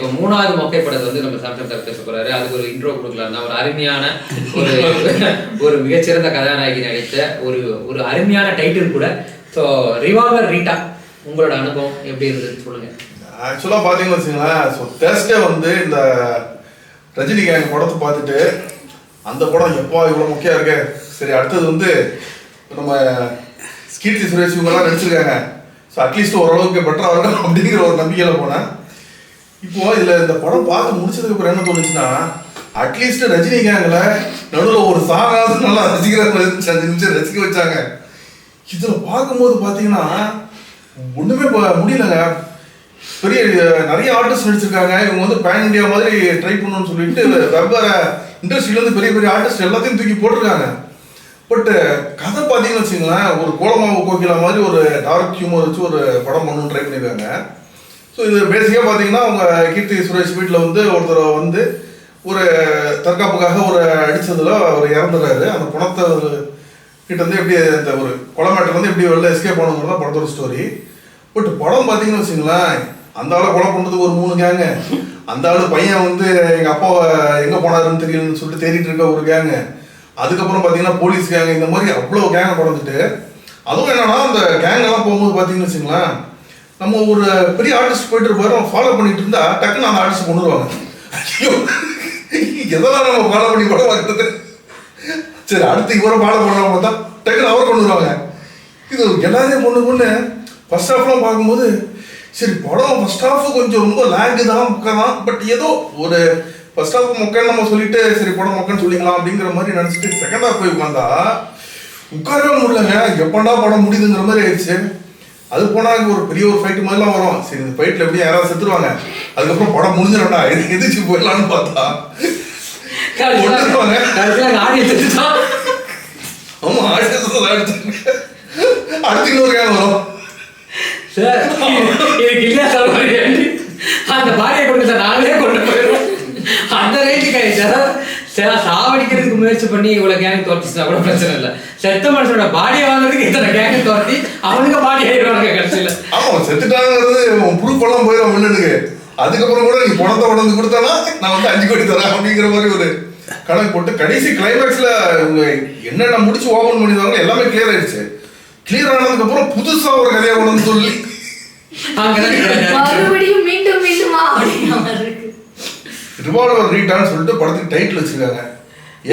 இப்போ மூணாவது மொக்கை படத்தை வந்து நம்ம சாம்சங் சார் பேச போறாரு. அதுக்கு ஒரு இன்ட்ரோ கொடுக்கலாம். ஒரு அருமையான ஒரு மிகச்சிறந்த கதாநாயகி நடித்த ஒரு அருமையான டைட்டில் கூட. ஸோ ரிவால்வர் ரீட்டா, உங்களோட அனுபவம் எப்படி இருந்தது சொல்லுங்க. ஆக்சுவலாக பார்த்தீங்கன்னு வச்சுங்களேன், ஸோ தேர்ஸ்டே வந்து இந்த ரஜினி கேங் படத்தை பார்த்துட்டு அந்த படம் எப்போ இவ்வளோ முக்கியம் இருக்கு, சரி அடுத்தது வந்து நம்ம கீர்த்தி சுரேஷ் இவங்கெல்லாம் நடிச்சிருக்காங்க, ஸோ அட்லீஸ்ட் ஓரளவுக்கு பெட்டராக இருக்கும் அப்படிங்கிற ஒரு நம்பிக்கையில் போனேன். இப்போ இதில் இந்த படம் பார்த்து முடிச்சதுக்கு அப்புறம் என்ன தோணுச்சுன்னா, அட்லீஸ்ட் ரஜினி கேங்கில் நடுவில் ஒரு சாகாவது நல்லா ரசிக்க வச்சாங்க. இதில் பார்க்கும்போது பார்த்தீங்கன்னா ஒன்றுமே முடியலங்க. பெரிய நிறைய ஆர்டிஸ்ட் நடிச்சிருக்காங்க. இவங்க வந்து பேன் இண்டியா மாதிரி ட்ரை பண்ணணும்னு சொல்லிட்டு வெவ்வேறு இண்டஸ்ட்ரியிலேருந்து பெரிய பெரிய ஆர்டிஸ்ட் எல்லாத்தையும் தூக்கி போட்டிருக்காங்க. பட் கதை பார்த்தீங்கன்னு வச்சுங்களேன், ஒரு கோலமாவு கோகிலா மாதிரி ஒரு டார்க் ஹியூமர் வச்சு ஒரு படம் பண்ணணும்னு ட்ரை பண்ணியிருக்காங்க. ஸோ இது பேசிக்காக பார்த்தீங்கன்னா, அவங்க கீர்த்தி சுரேஷ் வீட்டில் வந்து ஒருத்தர் வந்து ஒரு தற்காப்புக்காக ஒரு அடித்ததில் அவர் இறந்துடுறாரு. அந்த பணத்தை கிட்ட வந்து எப்படி இந்த ஒரு கொலமேட்டிலேருந்து எப்படி வெளில எஸ்கேப் ஆனது தான் படத்தோட ஸ்டோரி. பட் படம் பார்த்தீங்கன்னு வச்சுங்களேன், அந்த ஆளை கொலை பண்ணுறதுக்கு ஒரு 3 கேங்கு, அந்த ஆள் பையன் வந்து எங்கள் அப்பாவை எங்கே போனாருன்னு தெரியலன்னு சொல்லிட்டு தேடிட்டு இருக்க ஒரு கேங்கு, அதுக்கப்புறம் பார்த்தீங்கன்னா போலீஸ் கேங்கு, இந்த மாதிரி அவ்வளோ கேங்கை படந்துட்டு, அதுவும் என்னன்னா அந்த கேங்கெல்லாம் போகும்போது பார்த்தீங்கன்னு வச்சுங்களேன், நம்ம ஒரு பெரிய ஆர்டிஸ்ட் போயிட்டு இருப்பாரு, நம்ம ஃபாலோ பண்ணிட்டு இருந்தா டக்குன்னு அந்த ஆர்டிஸ்ட் கொண்டுருவாங்க. ஐயோ எதெல்லாம் நம்ம ஃபாலோ பண்ணி படம் பார்க்குறது, சரி அடுத்து இவரை ஃபாலோ பண்ணுறவங்க பார்த்தா டக்குன்னு அவரை கொண்டு வருவாங்க. இது எல்லாரையும் பொண்ணு ஃபர்ஸ்ட் ஹாஃப்லாம் பார்க்கும்போது சரி படம் ஃபர்ஸ்ட் ஹாஃப் கொஞ்சம் ரொம்ப லேகு தான், மொக்கை தான், பட் ஏதோ ஒரு ஃபர்ஸ்ட் ஹாஃப் மொக்கன்னு நம்ம சொல்லிட்டு சரி படம் மொக்கன்னு சொல்லிக்கலாம் அப்படிங்கிற மாதிரி நினச்சிட்டு செகண்ட் ஹாஃப் போய் உட்காந்தா உட்காரவே முடியலங்க. எப்படா படம் முடியுதுங்கிற மாதிரி ஆயிடுச்சு. அது போனால் ஒரு பெரிய ஒரு ஃபைட்டு மாதிரிலாம் வரும். சரி இந்த ஃபைட்டில் எப்படியும் யாராவது செத்துருவாங்க, அதுக்கப்புறம் படம் முடிஞ்சிடண்டா எதிர்த்து போயிடலான்னு பார்த்தா ஆமா அடுத்து இன்னொரு கேங் வரும். அந்த பாடியை கொண்டு சார் நாங்களே கொண்டு போயிடுவோம். அந்த ரேஞ்சுக்கு சாவடிக்கிறதுக்கு முயற்சி பண்ணி இவ்வளவு கேங் தோர்த்துச்சுனா கூட பிரச்சனை இல்லை. செத்த மனுஷனோட பாடியை வாங்குறதுக்கு இத்தனை கேங்க தோர்த்தி அவனுக்கு பாடி ஆயிடுவாங்க கடைசியில். ஆமா செத்துட்டாங்கிறது ப்ரூஃப் எல்லாம் போயிடும் முன்னுக்கு. அதுக்கப்புறம் கூட நீ பணத்தை உடந்து கொடுத்தானா நான் வந்து 5 கோடி தரேன் அப்படிங்கிற மாதிரி ஒரு கணக்கு போட்டு கடைசி கிளைமேக்ஸ்ல என்னென்ன முடிச்சு ஓபன் பண்ணிடுவாங்க எல்லாமே கிளியர் ஆயிடுச்சு. கிளியர் ஆனதுக்கு அப்புறம் புதுசா ஒரு கதையை கொண்டு சொல்லி மறுபடியும் மீண்டும் மீண்டுமா அப்படிங்கிற மாதிரி இருக்கு. ரிவால்வர் ரீட்டான்னு சொல்லிட்டு படத்துக்கு டைட்டில் வச்சிருக்காங்க.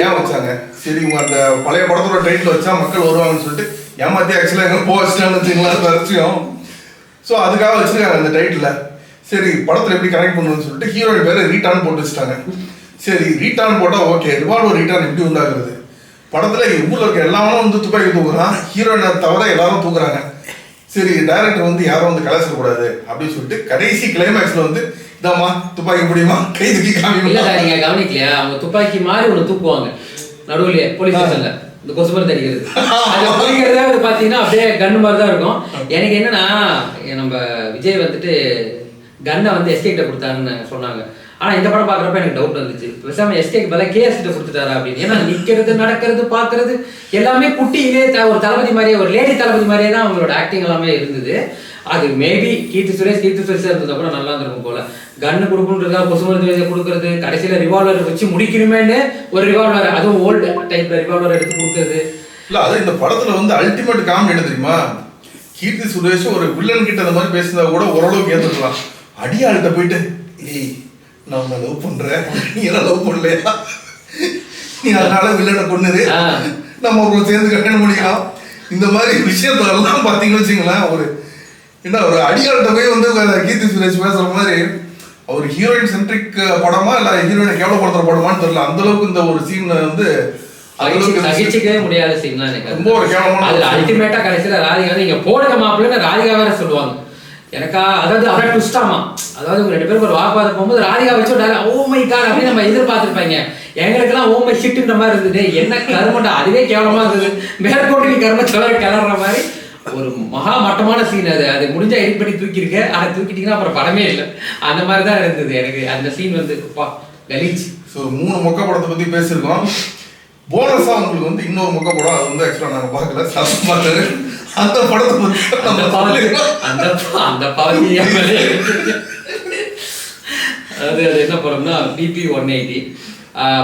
ஏன் வச்சாங்க, சரி இவங்க அந்த பழைய படத்தோட டைட்டில் வச்சா மக்கள் வருவாங்கன்னு சொல்லிட்டு ஏமாத்தி ஆக்சுவலாக எங்கே போக வச்சுட்டான்னு வச்சுங்களா தரிசியும். ஸோ அதுக்காக வச்சிருக்காங்க அந்த டைட்டில். சரி படத்தில் எப்படி கனெக்ட் பண்ணுன்னு சொல்லிட்டு ஹீரோயின் பேர் ரீட்டான்னு போட்டு வச்சுட்டாங்க. சரி ரீட்டான்னு போட்டால் ஓகே, ரிவால்வர் ரீட்டான் எப்படி உண்டாக்குறது, படத்தில் ஊரில் இருக்க எல்லாரும் வந்து துப்பாக்கி தூக்குறான், ஹீரோயினை தவிர எல்லாரும் தூக்குறாங்க. சரி டைரக்டர் வந்து யாரும் வந்து கலாச்சிடக்கூடாது அப்படின்னு சொல்லிட்டு கடைசி கிளைமேக்ஸில் வந்து இதாம்மா துப்பாக்கி முடியுமா கை தூக்கி காமிக்கணும். இல்லை சார் நீங்கள் கவனிக்கலையா, அவங்க துப்பாக்கி மாதிரி ஒன்று தூக்குவாங்க நடுவுலையே போலீஸ் ஸ்டேஷனில் இந்த கொசு மருந்து அடிக்கிறது. அது பிடிக்கிறதே வந்து பார்த்தீங்கன்னா அப்படியே கன்று மாதிரி தான் இருக்கும். எனக்கு என்னன்னா நம்ம விஜய் வந்துட்டு கன்னை வந்து எஸ்கேக்கிட்ட கொடுத்தாருன்னு சொன்னாங்க. ஆனால் இந்த படம் பார்க்குறப்ப எனக்கு டவுட் வந்துச்சு, பேசாம எஸ்கேக்கு பதிலாக கேஎஸ் கிட்ட கொடுத்துட்டாரா அப்படின்னு. ஏன்னா நிற்கிறது நடக்கிறது பார்க்கறது எல்லாமே குட்டி இதே ஒரு தளபதி மாதிரியே ஒரு லேடி தளபதி மாதிரியே தான் அவங்களோட ஆக்டிங் எல்லாமே இருந்தது. அது மேபி கீர்த்தி சுரேஷ் இருந்தது கூட நல்லா இருந்திருக்கும் போல. கன்னு கொடுக்குன்றதா கொசு மருந்து கொடுக்கறது, கடைசியில் ரிவால்வர் வச்சு முடிக்கணுமேனு ஒரு ரிவால்வர், அதுவும் ஓல்டு டைப்ல ரிவால்வர் எடுத்து கொடுக்கறது. இல்லை அது இந்த படத்தில் வந்து அல்டிமேட் காமெடி என்ன தெரியுமா, கீர்த்தி சுரேஷ் ஒரு வில்லன் கிட்ட அந்த மாதிரி பேசினா கூட ஓரளவுக்கு ஏற்றுக்கலாம். அடியாள்கிட்ட போயிட்டு ஏய் நான் உன்னை லவ் பண்ணுறேன், நீ என்ன லவ் பண்ணலையா, நீ அதனால வில்லனை கொண்டுரு, நம்ம ஒரு சேர்ந்து கல்யாணம் பண்ணிக்கலாம், இந்த மாதிரி விஷயத்தெல்லாம் பார்த்தீங்கன்னு வச்சுங்களேன். ஒரு என்ன ஒரு அடியாள்கிட்ட போய் வந்து கீர்த்தி சுரேஷ் பேசுற மாதிரி அவர் ஹீரோயின் சென்ட்ரிக் படமா இல்லை ஹீரோயினை கேவலப்படுத்துற படமான்னு தெரியல. அந்த அளவுக்கு இந்த ஒரு சீன் வந்து சகிச்சிக்கவே முடியாத சீன் தான் எனக்கு. ரொம்ப ஒரு கேவலமான அதுல அல்டிமேட்டா கடைசியில ராதிகா வந்து நீங்க போடுங்க மாப்பிள்ளைன்னு ராதிகா வேற சொல்லுவாங்க. எனக்கா அதாவது அவரை ட்விஸ்டாமா, அதாவது உங்க 2 பேருக்கு ஒரு வாக்குவாதம் போகும்போது ராதிகா வச்சு ஓ மை காட் அப்படின்னு நம்ம எதிர்பார்த்துருப்பாங்க. எங்களுக்கெல்லாம் ஓ மை ஷிட்டுன்ற மாதிரி இருந்தது. என்ன கருமண்டா, அதுவே கேவலமா இருந்தது. மேற்கொண்டு நீ கரும கிளற மாதிரி ஒரு மகா மட்டமான சீன். அது முடிஞ்சா எடிட் பண்ணி தூக்கியிருக்க, அதை தூக்கிட்டீங்கன்னா அப்புறம் படமே இல்லை. அந்த மாதிரி தான் இருந்தது எனக்கு அந்த சீன் வந்து கலீச். ஸோ 3 மொக்க படத்தை பற்றி பேசியிருக்கோம். போனஸாக உங்களுக்கு வந்து இன்னொரு மொக்க படம், அது வந்து ஆக்சுவலாக நாங்கள் பார்க்கல, பார்த்தாரு அந்த படத்தை பற்றி அந்த அதாவது அது என்ன படம்னா பிபி 180.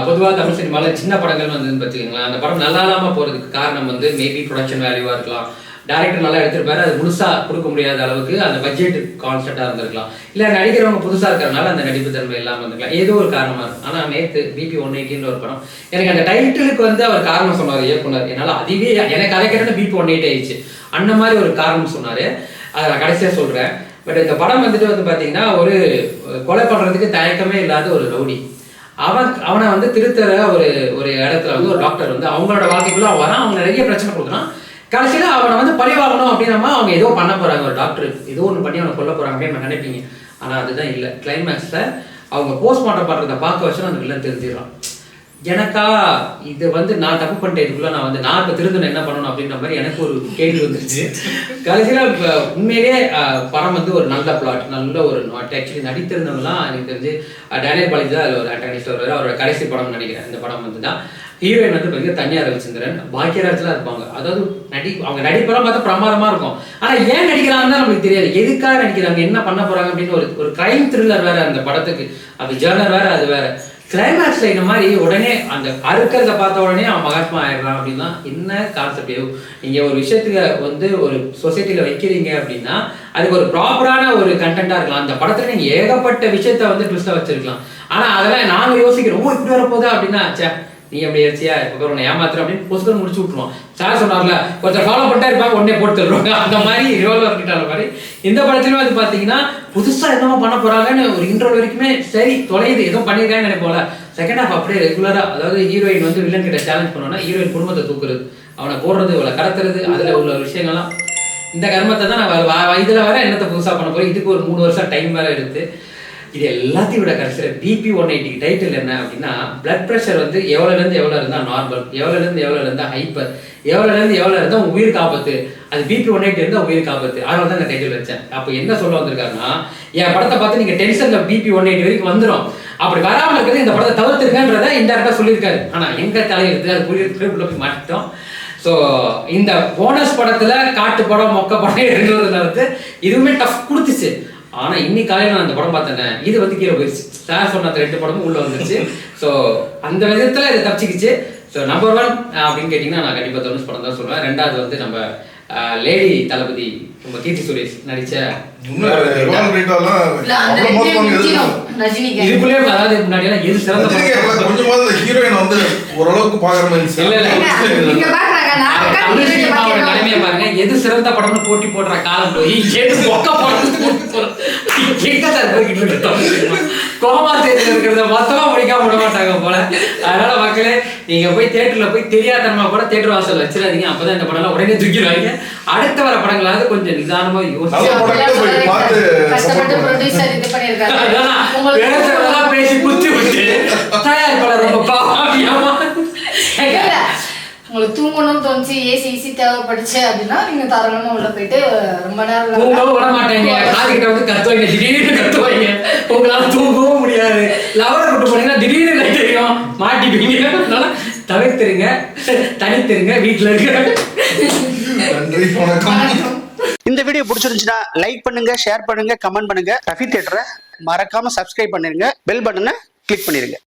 பொதுவாக தமிழ் சினிமாவில் சின்ன படங்கள் வந்து பார்த்துக்கிங்களேன், அந்த படம் நல்லா இல்லாமல் போகிறதுக்கு காரணம் வந்து மேபி ப்ரொடக்ஷன் வேல்யூவாக இருக்கலாம், டேரக்டர் நல்லா எடுத்திருப்பாரு, அது முழுசாக கொடுக்க முடியாத அளவுக்கு அந்த பட்ஜெட் கான்ஸ்டன்ட்டாக இருந்திருக்கலாம், இல்லை நடிக்கிறவங்க புதுசாக இருக்கிறனால அந்த நடிப்பு தன்மை இல்லாமல் இருந்திருக்கலாம், ஏதோ ஒரு காரணமாக இருக்கும். ஆனால் நேற்று பிபி 180 ஒரு படம் எனக்கு அந்த டைட்டிலுக்கு வந்து அவர் காரணம் சொன்னார் இயக்குனர். என்னால் அதுவே எனக்கு அரைக்கிறேன்னு பிபி 180 ஆயிடுச்சு. அந்த மாதிரி ஒரு காரணம் சொன்னார், அதை நான் கடைசியாக சொல்கிறேன். பட் இந்த படம் வந்துட்டு வந்து பார்த்தீங்கன்னா ஒரு கொலை பண்ணுறதுக்கு தயக்கமே இல்லாத ஒரு ரவுடி, அவனை வந்து திருத்தர ஒரு இடத்துல வந்து ஒரு டாக்டர் வந்து அவங்களோட வாழ்க்கைக்குள்ள வரான், அவங்க நிறைய பிரச்சனை கொடுக்குறான். கடைசியில் அவனை வந்து பழிவாகணும் அப்படின்னா அவங்க ஏதோ பண்ண போறாங்க, ஒரு டாக்டர் ஏதோ ஒன்று பண்ணி அவனை கொல்ல போறாங்க அப்படின்னு நினைப்பீங்க. ஆனால் அதுதான் இல்லை. கிளைமேக்ஸ்ல அவங்க போஸ்ட்மார்ட்டம் பண்றதை பார்க்க வச்சு அந்த வில்லன் தெரிஞ்சிடறான். எனக்கா இது வந்து நான் தப்பு பண்ணிட்டேன், இதுக்குள்ள நான் இப்போ திருந்தணும் என்ன பண்ணணும் அப்படின்ற மாதிரி எனக்கு ஒரு கேள்வி வந்துருச்சு. கடைசியில் இப்போ உண்மையிலேயே படம் வந்து ஒரு நல்ல பிளாட், நல்ல ஒரு நாட். ஆக்சுவலி நடித்திருந்தவங்களாம் எனக்கு தெரிஞ்சு டேனியல் பாலாஜி தான் அதில் ஒரு ஆண்டனிஸ்ட் வருவார், அவரோட கடைசி படம் நினைக்கிறேன். இந்த படம் வந்து தான் ஹீரோயின் வந்து பார்த்தீங்கன்னா தனியா ரவிச்சந்திரன், பாக்கியராஜ்லாம் இருப்பாங்க. அதாவது அவங்க நடிப்பெல்லாம் பார்த்தா பிரமாதமா இருக்கும். ஆனால் ஏன் நடிக்கிறாங்கன்னு நம்மளுக்கு தெரியாது, எதுக்காக நடிக்கிறாங்க, என்ன பண்ண போறாங்க அப்படின்னு ஒரு கிரைம் த்ரில்லர் வேற அந்த படத்துக்கு, அது ஜேர்னர் வேற, அது வேற. கிளைமேக்ஸ்ல இந்த மாதிரி உடனே அந்த அறுக்கிறத பார்த்த உடனே அவன் மகாத்மா ஆயிடுறான் அப்படின்னா என்ன கான்செப்ட்? நீங்க ஒரு விஷயத்துல வந்து ஒரு சொசைட்டில வைக்கிறீங்க அப்படின்னா அதுக்கு ஒரு ப்ராப்பரான ஒரு கண்டென்ட்டா இருக்கலாம். அந்த படத்துல நீங்க ஏகப்பட்ட விஷயத்த வந்து ட்விஸ்டா வச்சிருக்கலாம். ஆனா அதெல்லாம் நாங்க யோசிக்கிறோம், இப்படி வரப்போதா அப்படின்னா சே நீ எப்படி ஏச்சியா இப்போ உன்னை ஏமாத்துற அப்படின்னு பொசுக்கன் முடிச்சு விட்டுருவோம். சார் சொன்னார்ல கொஞ்சம் ஃபாலோ பண்ணிட்டா இருப்பாங்க, உடனே போட்டு தருவாங்க. அந்த மாதிரி ரிவால்வர் கிட்ட மாதிரி இந்த படத்துலயும் அது பாத்தீங்கன்னா புதுசா என்னமோ பண்ண போறாங்கன்னு ஒரு இன்ட்ரோல் வரைக்குமே சரி தொலையுது, ஏதோ பண்ணிருக்காங்கன்னு நினைப்போல. செகண்ட் ஹாஃப் அப்படியே ரெகுலரா, அதாவது ஹீரோயின் வந்து வில்லன் கிட்ட சேலஞ்ச் பண்ணோன்னா ஹீரோயின் குடும்பத்தை தூக்குறது, அவனை போடுறது, இவளை கடத்துறது, அதுல உள்ள விஷயங்கள்லாம் இந்த கர்மத்தை தான் நான் இதுல வேற என்னத்தை புதுசா பண்ண போறேன். இதுக்கு ஒரு 3 வருஷம் டைம் வேற எடுத்து இது எல்லாத்தையும் விட கடைசியில் பிபி 180 டைட்டில் என்ன அப்படின்னா பிளட் ப்ரெஷர் வந்து எவ்வளோலேருந்து எவ்வளோ இருந்தால் நார்மல், எவ்வளோலேருந்து எவ்வளோ இருந்தால் ஹைப்பர், எவ்வளோலேருந்து எவ்வளோ இருந்தால் உயிர் காப்பத்து, அது பிபி 180 இருந்தால் உயிர் காப்பத்து. அதனால தான் இந்த டைட்டில் வச்சேன். அப்போ என்ன சொல்ல வந்திருக்காருன்னா என் படத்தை பார்த்து நீங்கள் டென்ஷனில் பிபி 180 வரைக்கும் வந்துடும், அப்படி வராமல் இருக்கிறது இந்த படத்தை தவிர்த்துருக்கன்றதை இன்டெரக்டாக சொல்லியிருக்காரு. ஆனால் எங்கள் தலையிருக்கு அது புரியுறதுக்குள்ளே போய் மாட்டிட்டோம். ஸோ இந்த போனஸ் படத்தில் காட்டு படம் மொக்க படம் இருந்ததுல வந்து இதுவுமே டஃப் கொடுத்துச்சு. ஆனால் இன்னைக்கு காலையில் நான் அந்த படம் பார்த்தேன், இது வந்து கீழே போயிடுச்சு. சார் சொன்ன 2 படமும் உள்ள வந்துருச்சு. ஸோ அந்த விதத்தில் இது தப்பிச்சுக்கிச்சு. ஸோ நம்பர் 1 அப்படின்னு கேட்டிங்கன்னா நான் கண்டிப்பாக தனுஷ் படம் தான் சொல்லுவேன். 2வது வந்து நம்ம லேடி தளபதி நம்ம கீர்த்தி சுரேஷ் நடிச்ச இதுக்குள்ளே, அதாவது முன்னாடி எல்லாம் எது சிறந்த நிலைமையை பாருங்க, எது சிறந்த படம்னு போட்டி போடுற காலம் போய் கோமா தேட்டர் இருக்கிறத மொத்தமா முடிக்காம விட மாட்டாங்க போல. அதனால மக்களே நீங்க போய் தேட்டர்ல போய் தெரியாதனமா கூட தேட்டர் வாசல் வச்சிடாதீங்க, அப்பதான் இந்த படம் உடனே தூக்கிடுவாங்க. அடுத்த வர படங்களாவது கொஞ்சம் நிதானமா பேசி குத்தி விட்டு தயாரிப்பாளர் ரொம்ப பாவியாமா உங்களுக்கு தூங்கணும்னு தோணுச்சு, ஏசி தேவைப்படுச்சு அப்படின்னா நீங்க தாராளமா உள்ள போயிட்டு ரொம்ப நேரம் தூங்கவும் விட மாட்டாங்க, காதுகிட்ட வந்து கத்துவாங்க, திடீர்னு கத்துவாங்க, உங்களால தூங்கவும் முடியாது. லவரை கூட்டு போனீங்கன்னா திடீர்னு லைட் தெரியும், மாட்டிப்பீங்க. அதனால தவிர்த்துருங்க, தனித்துருங்க, வீட்டுல இருக்க. இந்த வீடியோ பிடிச்சிருந்துச்சுன்னா லைக் பண்ணுங்க, ஷேர் பண்ணுங்க, கமெண்ட் பண்ணுங்க. ரஃபி தியேட்டரை மறக்காம சப்ஸ்கிரைப் பண்ணிருங்க, பெல் பட்டனை கிளிக் பண்ணிருங்க.